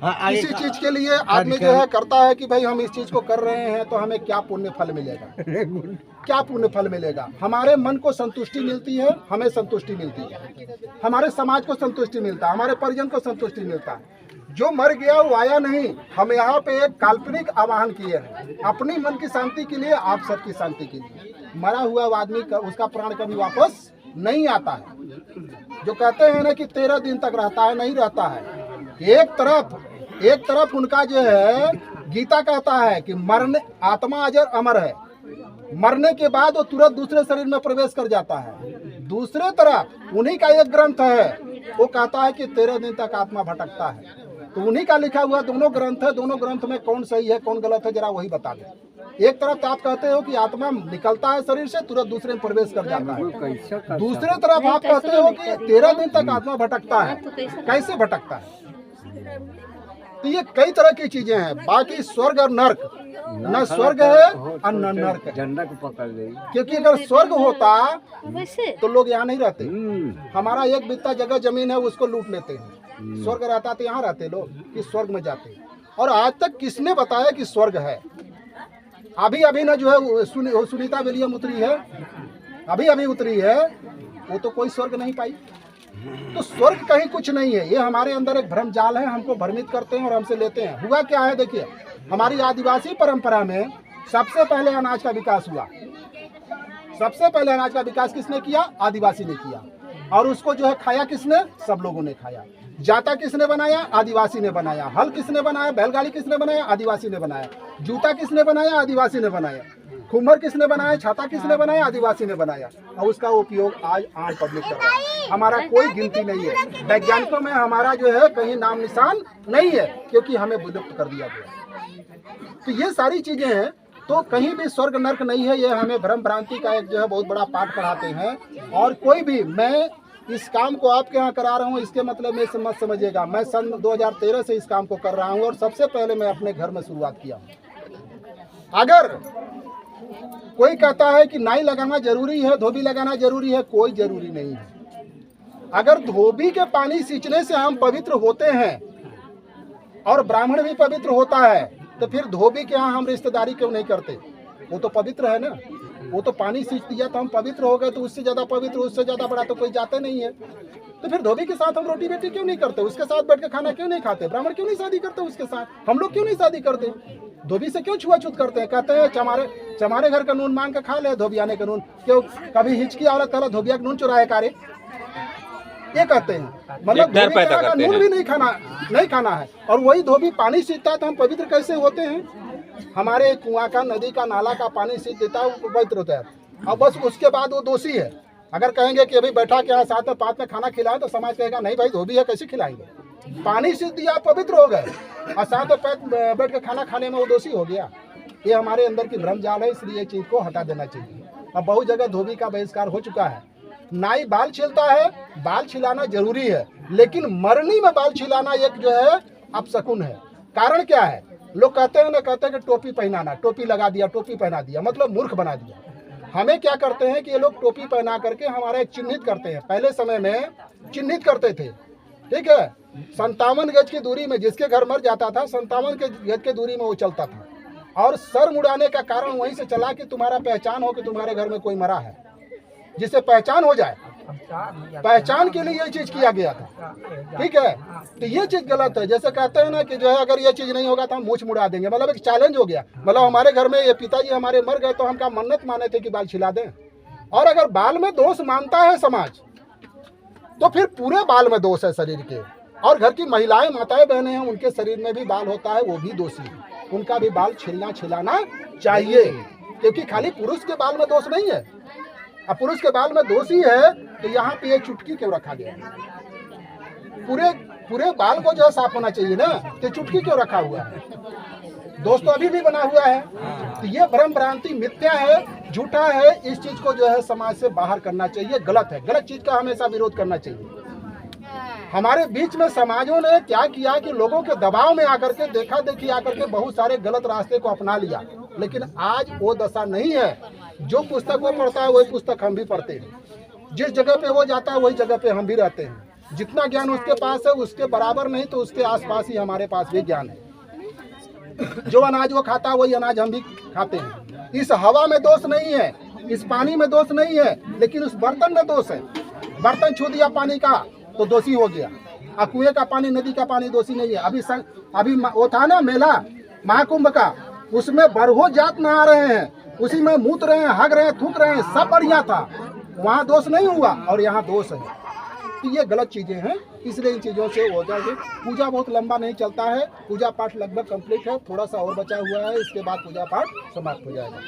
किसी चीज के लिए आदमी जो है करता है कि भाई हम इस चीज को कर रहे हैं तो हमें क्या पुण्य फल मिलेगा, क्या पुण्य फल मिलेगा। हमारे मन को संतुष्टि मिलती है, हमें संतुष्टि मिलती है, हमारे समाज को संतुष्टि मिलता है, हमारे परिजन को संतुष्टि मिलता है। जो मर गया वो आया नहीं। हम यहाँ पे एक काल्पनिक आवाहन किए हैं अपनी मन की शांति के लिए, आप सबकी शांति के लिए। मरा हुआ आदमी का उसका प्राण कभी वापस नहीं आता है। जो कहते हैं ना कि 13 दिन तक रहता है, नहीं रहता है। एक तरफ उनका जो है गीता कहता है कि मरने आत्मा अजर अमर है, मरने के बाद वो तुरंत दूसरे शरीर में प्रवेश कर जाता है। दूसरे तरफ उन्हीं का एक ग्रंथ है, वो कहता है कि 13 दिन तक आत्मा भटकता है। तो उन्हीं का लिखा हुआ दोनों ग्रंथ है, दोनों ग्रंथ में कौन सही है कौन गलत है जरा वही बता दें। एक तरफ आप कहते हो कि आत्मा निकलता है शरीर से, तुरंत दूसरे में प्रवेश कर जाता है। दूसरे तरफ आप कहते हो कि 13 दिन तक आत्मा भटकता है। कैसे भटकता है? तो ये कई तरह की चीजें हैं। बाकी स्वर्ग और नर्क, न स्वर्ग है और न नर्क है। झंडा को पकड़ ले, क्योंकि अगर स्वर्ग होता तो लोग यहाँ नहीं रहते। हमारा एक बित्ता जगह जमीन है उसको लूट लेते हैं। स्वर्ग रहता तो यहाँ रहते लोग, कि स्वर्ग में जाते। और आज तक किसने बताया कि स्वर्ग है? अभी ना जो है सुनीता विलियम उतरी है, अभी उतरी है, वो तो कोई स्वर्ग नहीं पाई। तो स्वर्ग कहीं कुछ नहीं है। ये हमारे अंदर एक भ्रम जाल है, हमको भ्रमित करते हैं और हमसे लेते हैं। हुआ क्या है देखिए, हमारी आदिवासी परंपरा में सबसे पहले अनाज का विकास हुआ। सबसे पहले अनाज का विकास किसने किया? आदिवासी ने किया। और उसको जो है खाया किसने? सब लोगों ने खाया। जाता किसने बनाया? आदिवासी ने बनाया। हल किसने बनाया? बैलगाड़ी किसने बनाया? आदिवासी ने बनाया। जूता किसने बनाया? आदिवासी ने बनाया। खुम्भर किसने बनाया? छाता किसने बनाया? आदिवासी ने बनाया। और उसका उपयोग आज आम पब्लिक कर रहा है। हमारा कोई गिनती नहीं है। वैज्ञानिकों में हमारा जो है कहीं नाम निशान नहीं है, क्योंकि हमें विलुप्त कर दिया गया। तो ये सारी चीजें हैं। तो कहीं भी स्वर्ग नर्क नहीं है। ये हमें भ्रम भ्रांति का एक जो है बहुत बड़ा पाठ पढ़ाते हैं। और कोई भी, मैं इस काम को आपके यहाँ करा रहा हूँ इसके मतलब में मत समझिएगा। मैं सन 2013 से इस काम को कर रहा हूँ और सबसे पहले मैं अपने घर में शुरुआत किया। अगर कोई कहता है कि नाई लगाना जरूरी है, धोबी लगाना जरूरी है, कोई जरूरी नहीं है। अगर धोबी के पानी सींचने से हम पवित्र होते हैं और ब्राह्मण भी पवित्र होता है, तो फिर धोबी के यहाँ हम रिश्तेदारी क्यों नहीं करते? वो तो पवित्र है ना। वो तो पानी सींच दिया तो हम पवित्र हो गए। तो उससे ज्यादा पवित्र, उससे ज्यादा बड़ा तो कोई जाते नहीं है। तो फिर धोबी के साथ हम रोटी बेटी क्यों नहीं करते? उसके साथ बैठ के खाना क्यों नहीं खाते? ब्राह्मण क्यों नहीं शादी करते उसके साथ? हम लोग क्यों नहीं शादी करते? धोबी से क्यों छुआछूत करते हैं? कहते हैं चमारे घर का नून मांग के खा ले, धोबियाने का नून क्यों? कभी हिचकी औरत कहला धोबिया का नून चुराए कारे, ये कहते हैं। मतलब धोबी का नून भी नहीं खाना है। और वही धोबी पानी सींचता है तो हम पवित्र कैसे होते हैं? हमारे कुआं का, नदी का, नाला का पानी सींच देता है, वो पवित्र होता है। अब बस उसके बाद वो दोषी है। अगर कहेंगे कि अभी बैठा के यहाँ साथ में पात में खाना खिलाए, तो समाज कहेगा नहीं भाई धोबी है, कैसे खिलाएंगे? पानी सींच दिया, आप पवित्र हो गए, और साथ में बैठ के खाना खाने में वो दोषी हो गया। ये हमारे अंदर की भ्रम जाल है, इसलिए चीज को हटा देना चाहिए। अब बहुत जगह धोबी का बहिष्कार हो चुका है। नाई बाल छिलता है, बाल छिलाना जरूरी है, लेकिन मरनी में बाल छिलाना एक जो है अपशकुन है। कारण क्या है? लोग कहते हैं कि टोपी पहनाना, टोपी लगा दिया, टोपी पहना दिया, मतलब मूर्ख बना दिया। हमें क्या करते हैं कि ये लोग टोपी पहना करके हमारा एक चिन्हित करते हैं। पहले समय में चिन्हित करते थे, ठीक है। 57 गज की दूरी में जिसके घर मर जाता था, 57 गज की दूरी में वो चलता था। और सर मुड़ाने का कारण वहीं से चला कि तुम्हारा पहचान हो कि तुम्हारे घर में कोई मरा है, जिससे पहचान हो जाए। पहचान के लिए ये चीज किया गया था, ठीक है। तो ये चीज गलत है। जैसे कहते हैं ना कि जो है अगर ये चीज नहीं होगा तो हम मूछ मुड़ा देंगे, मतलब एक चैलेंज हो गया। मतलब हमारे घर में ये पिताजी हमारे मर गए तो हम क्या मन्नत माने थे कि बाल छिला दें। और अगर बाल में दोष मानता है समाज, तो फिर पूरे बाल में दोष है शरीर के। और घर की महिलाएं, माताएं, बहनें हैं, उनके शरीर में भी बाल होता है, वो भी दोषी है। उनका भी बाल छिलाना चाहिए, क्योंकि खाली पुरुष के बाल में दोष नहीं है। अब पुरुष के बाल में दोषी है तो यहाँ पे ये चुटकी क्यों रखा गया? पूरे बाल को जो है साफ होना चाहिए ना, तो चुटकी क्यों रखा हुआ है? दोष तो अभी भी बना हुआ है। तो ये भ्रम भ्रांति मिथ्या है, झूठा है। इस चीज को जो है समाज से बाहर करना चाहिए। गलत है, गलत चीज का हमेशा विरोध करना चाहिए। हमारे बीच में समाजों ने क्या किया कि लोगों के दबाव में आकर के, देखा देखी आकर के बहुत सारे गलत रास्ते को अपना लिया। लेकिन आज वो दशा नहीं है। जो पुस्तक वो पढ़ता है वही पुस्तक हम भी पढ़ते हैं। जिस जगह पे वो जाता है वही जगह पे हम भी रहते हैं। जितना ज्ञान उसके पास है उसके बराबर नहीं तो उसके आसपास ही हमारे पास भी ज्ञान है। जो अनाज वो खाता है वही अनाज हम भी खाते हैं। इस हवा में दोष नहीं है, इस पानी में दोष नहीं है, लेकिन उस बर्तन में दोष है। बर्तन छू दिया पानी का तो दोषी हो गया, और कुएं का पानी, नदी का पानी दोषी नहीं है। अभी वो था ना मेला महाकुंभ का, उसमें बरहो जात नहा रहे हैं, उसी में मूत रहे हैं, हग रहे हैं, थूक रहे हैं, सब बढ़िया था, वहाँ दोष नहीं हुआ और यहाँ दोष है। तो ये गलत चीजें हैं, इसलिए इन चीजों से हो जाए। पूजा बहुत लंबा नहीं चलता है, पूजा पाठ लगभग कंप्लीट है, थोड़ा सा और बचा हुआ है, इसके बाद पूजा पाठ समाप्त हो जाएगा।